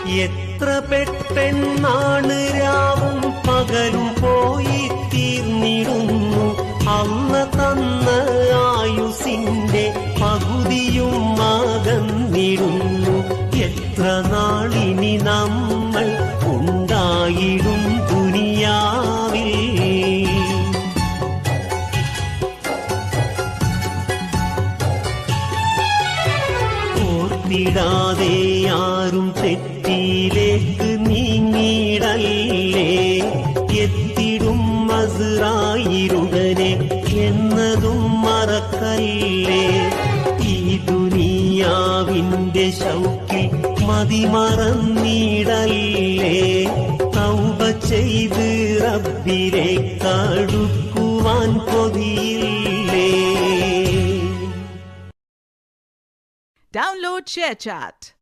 എത്ര പെട്ടെന്നാണ് രാവും പകലും പോയി തീർന്നിടുന്നു. അന്ന് തന്ന ആയുസിന്റെ പകുതിയും അകന്നിടുന്നു. എത്ര നാളിനി നമ്മൾ ഉണ്ടായിടും ദുനിയാവിൽ. ഓർത്തിടാതെ ആരും തെറ്റിയിലേക്ക് നീങ്ങിടല്ലേ. എത്തിടും അസ്രായീലുടനെ എന്നതും മറക്കല്ലേ. ഈ ദുനിയാവിന്റെ ശൗക്കിൽ മതിമറന്നിടല്ലേ. തൗബ ചെയ്ത് റബ്ബിലേക്ക് അടുക്കുവാൻ കൊതിയില്ലേ. Download ShareChat.